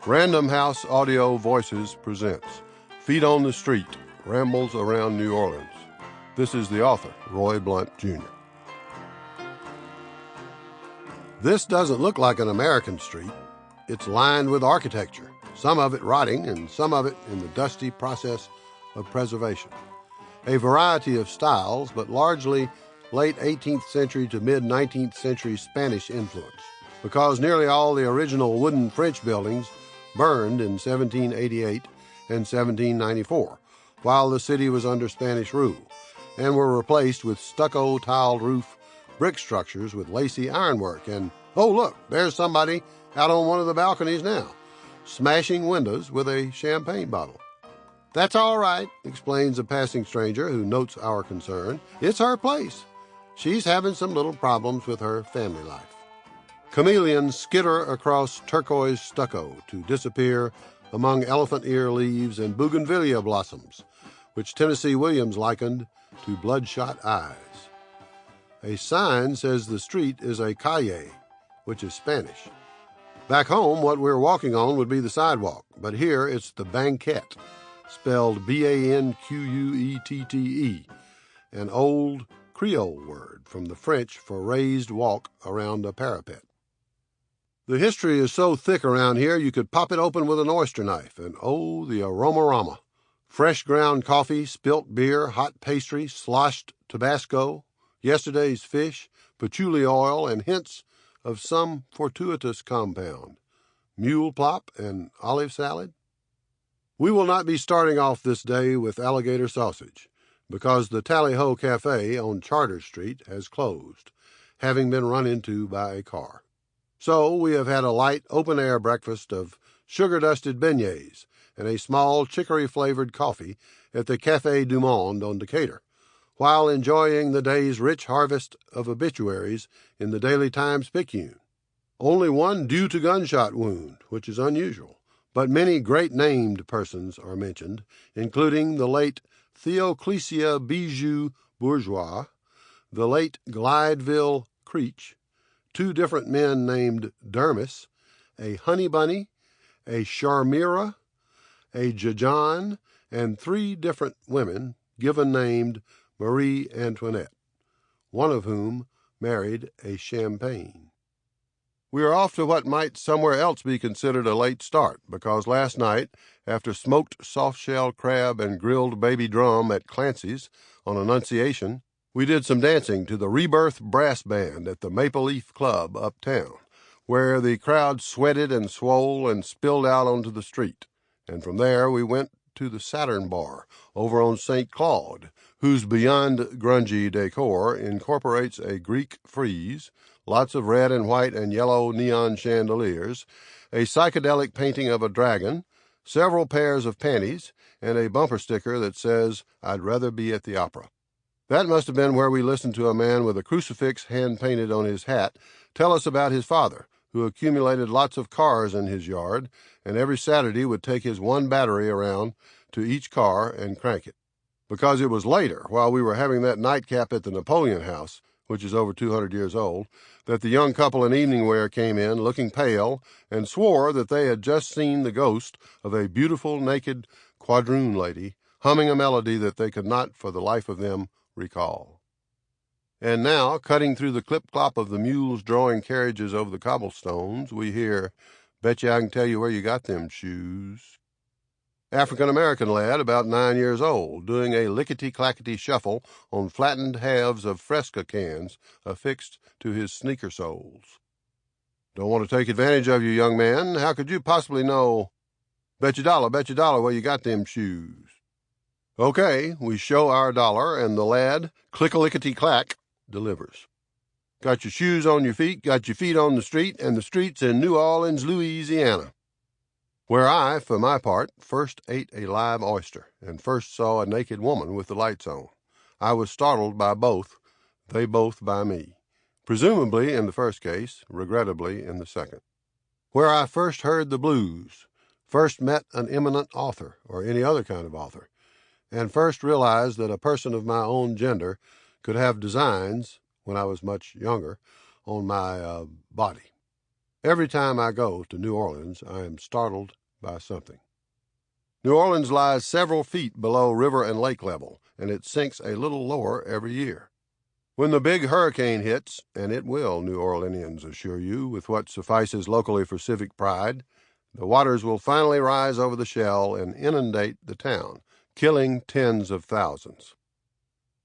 Random House Audio Voices presents Feet on the Street, Rambles Around New Orleans. This is the author, Roy Blount Jr. This doesn't look like an American street. It's lined with architecture, some of it rotting and some of it in the dusty process of preservation. A variety of styles, but largely late 18th century to mid-19th century Spanish influence, because nearly all the original wooden French buildings burned in 1788 and 1794, while the city was under Spanish rule, and were replaced with stucco tiled roof brick structures with lacy ironwork. And, oh look, there's somebody out on one of the balconies now, smashing windows with a champagne bottle. "That's all right," explains a passing stranger who notes our concern. "It's her place. She's having some little problems with her family life." Chameleons skitter across turquoise stucco to disappear among elephant ear leaves and bougainvillea blossoms, which Tennessee Williams likened to bloodshot eyes. A sign says the street is a calle, which is Spanish. Back home, what we're walking on would be the sidewalk, but here it's the banquette, spelled B-A-N-Q-U-E-T-T-E, an old Creole word from the French for raised walk around a parapet. The history is so thick around here you could pop it open with an oyster knife, and oh, the aroma-rama. Fresh ground coffee, spilt beer, hot pastry, sloshed Tabasco, yesterday's fish, patchouli oil, and hints of some fortuitous compound. Mule plop and olive salad? We will not be starting off this day with alligator sausage, because the Tally-Ho Cafe on Charter Street has closed, having been run into by a car. So we have had a light, open-air breakfast of sugar-dusted beignets and a small chicory-flavored coffee at the Café du Monde on Decatur, while enjoying the day's rich harvest of obituaries in the Daily Times-Picayune. Only one due to gunshot wound, which is unusual, but many great-named persons are mentioned, including the late Theoclesia Bijou Bourgeois, the late Glideville Creech, two different men named Dermis, a Honey Bunny, a Charmira, a Jajan, and three different women given named Marie Antoinette, one of whom married a Champagne. We are off to what might somewhere else be considered a late start, because last night, after smoked soft-shell crab and grilled baby drum at Clancy's on Annunciation, we did some dancing to the Rebirth Brass Band at the Maple Leaf Club uptown, where the crowd sweated and swole and spilled out onto the street. And from there we went to the Saturn Bar over on St. Claude, whose beyond grungy decor incorporates a Greek frieze, lots of red and white and yellow neon chandeliers, a psychedelic painting of a dragon, several pairs of panties, and a bumper sticker that says, "I'd rather be at the opera." That must have been where we listened to a man with a crucifix hand-painted on his hat tell us about his father, who accumulated lots of cars in his yard, and every Saturday would take his one battery around to each car and crank it. Because it was later, while we were having that nightcap at the Napoleon House, which is over 200 years old, that the young couple in evening wear came in, looking pale, and swore that they had just seen the ghost of a beautiful, naked quadroon lady humming a melody that they could not, for the life of them, recall. And now, cutting through the clip-clop of the mules drawing carriages over the cobblestones, we hear, "Betcha I can tell you where you got them shoes." African-American lad, about 9 years old, doing a lickety-clackety shuffle on flattened halves of Fresca cans affixed to his sneaker soles. "Don't want to take advantage of you, young man. How could you possibly know? Betchadollar, where you got them shoes." Okay, we show our dollar, and the lad, click-a-lickety-clack, delivers. "Got your shoes on your feet, got your feet on the street, and the street's in New Orleans, Louisiana." Where I, for my part, first ate a live oyster, and first saw a naked woman with the lights on. I was startled by both, they both by me. Presumably in the first case, regrettably in the second. Where I first heard the blues, first met an eminent author, or any other kind of author, and first realized that a person of my own gender could have designs, when I was much younger, on my body. Every time I go to New Orleans, I am startled by something. New Orleans lies several feet below river and lake level, and it sinks a little lower every year. When the big hurricane hits, and it will, New Orleanians assure you, with what suffices locally for civic pride, the waters will finally rise over the shell and inundate the town, killing tens of thousands.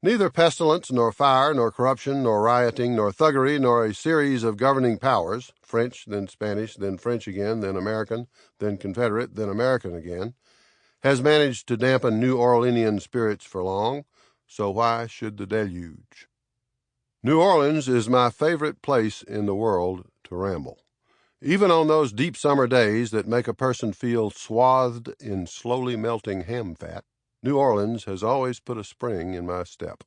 Neither pestilence, nor fire, nor corruption, nor rioting, nor thuggery, nor a series of governing powers, French, then Spanish, then French again, then American, then Confederate, then American again, has managed to dampen New Orleanian spirits for long, so why should the deluge? New Orleans is my favorite place in the world to ramble. Even on those deep summer days that make a person feel swathed in slowly melting ham fat, New Orleans has always put a spring in my step.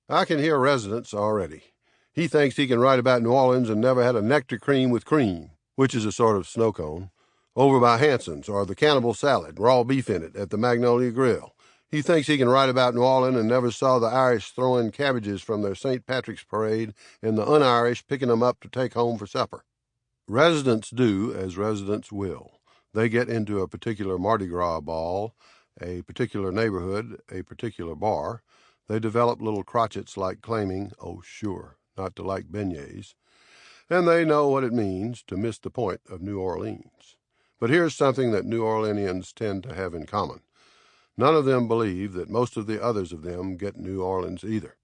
I can hear residents already. He thinks he can write about New Orleans and never had a nectar cream with cream, which is a sort of snow cone, over by Hanson's, or the cannibal salad, raw beef in it, at the Magnolia Grill. He thinks he can write about New Orleans and never saw the Irish throwing cabbages from their St. Patrick's parade and the un-Irish picking them up to take home for supper. Residents do as residents will. They get into a particular Mardi Gras ball, a particular neighborhood, a particular bar. They develop little crotchets like claiming, oh sure, not to like beignets, and they know what it means to miss the point of New Orleans. But here's something that New Orleanians tend to have in common. None of them believe that most of the others of them get New Orleans either.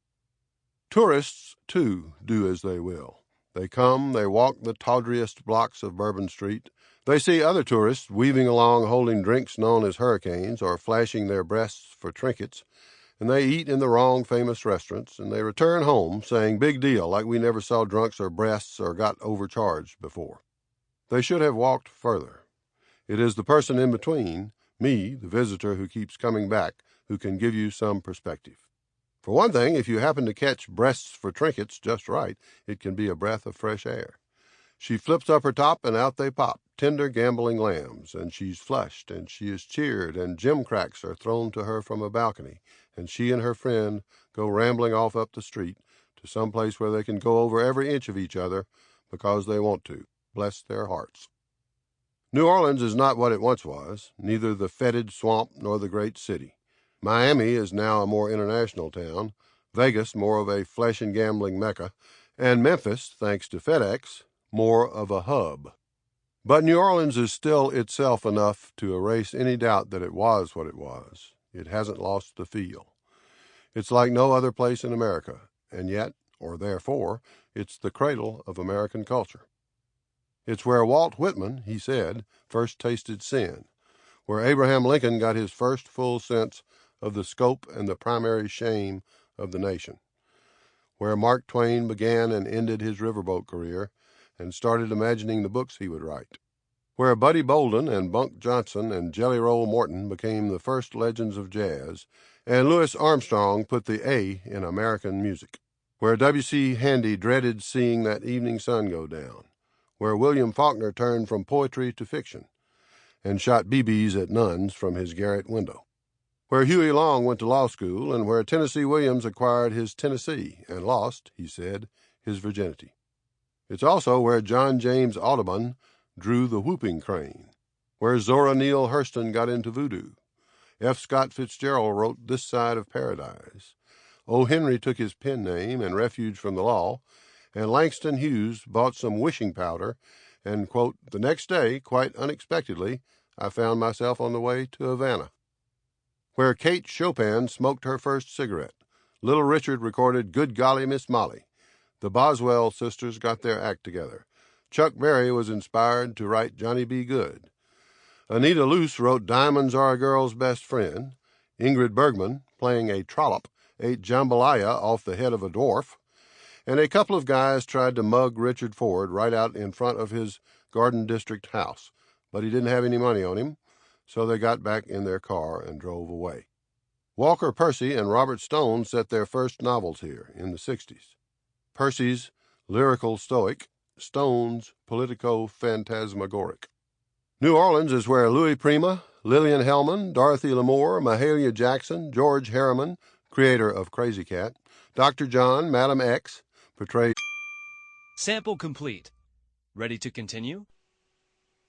Tourists, too, do as they will. They come, they walk the tawdriest blocks of Bourbon Street. They see other tourists weaving along holding drinks known as hurricanes or flashing their breasts for trinkets, and they eat in the wrong famous restaurants, and they return home saying big deal like we never saw drunks or breasts or got overcharged before. They should have walked further. It is the person in between, me, the visitor who keeps coming back, who can give you some perspective. For one thing, if you happen to catch breasts for trinkets just right, it can be a breath of fresh air. She flips up her top, and out they pop, tender gamboling lambs, and she's flushed, and she is cheered, and gimcracks are thrown to her from a balcony, and she and her friend go rambling off up the street to some place where they can go over every inch of each other because they want to. Bless their hearts. New Orleans is not what it once was, neither the fetid swamp nor the great city. Miami is now a more international town, Vegas more of a flesh and gambling mecca, and Memphis, thanks to FedEx, more of a hub. But New Orleans is still itself enough to erase any doubt that it was what it was. It hasn't lost the feel. It's like no other place in America, and yet, or therefore, it's the cradle of American culture. It's where Walt Whitman, he said, first tasted sin, where Abraham Lincoln got his first full sense of the scope and the primary shame of the nation, where Mark Twain began and ended his riverboat career and started imagining the books he would write, where Buddy Bolden and Bunk Johnson and Jelly Roll Morton became the first legends of jazz, and Louis Armstrong put the A in American music, where W.C. Handy dreaded seeing that evening sun go down, where William Faulkner turned from poetry to fiction and shot BBs at nuns from his garret window, where Huey Long went to law school, and where Tennessee Williams acquired his Tennessee and lost, he said, his virginity. It's also where John James Audubon drew the whooping crane, where Zora Neale Hurston got into voodoo. F. Scott Fitzgerald wrote This Side of Paradise. O. Henry took his pen name and refuge from the law, and Langston Hughes bought some wishing powder, and, quote, the next day, quite unexpectedly, I found myself on the way to Havana, where Kate Chopin smoked her first cigarette. Little Richard recorded Good Golly Miss Molly. The Boswell sisters got their act together. Chuck Berry was inspired to write Johnny B. Good. Anita Luce wrote Diamonds Are a Girl's Best Friend. Ingrid Bergman, playing a trollop, ate jambalaya off the head of a dwarf. And a couple of guys tried to mug Richard Ford right out in front of his Garden District house, but he didn't have any money on him, so they got back in their car and drove away. Walker Percy and Robert Stone set their first novels here in the 60s. Percy's lyrical stoic, Stone's politico-phantasmagoric. New Orleans is where Louis Prima, Lillian Hellman, Dorothy Lamour, Mahalia Jackson, George Harriman, creator of Crazy Cat, Dr. John, Madam X, portrayed. Sample complete. Ready to continue?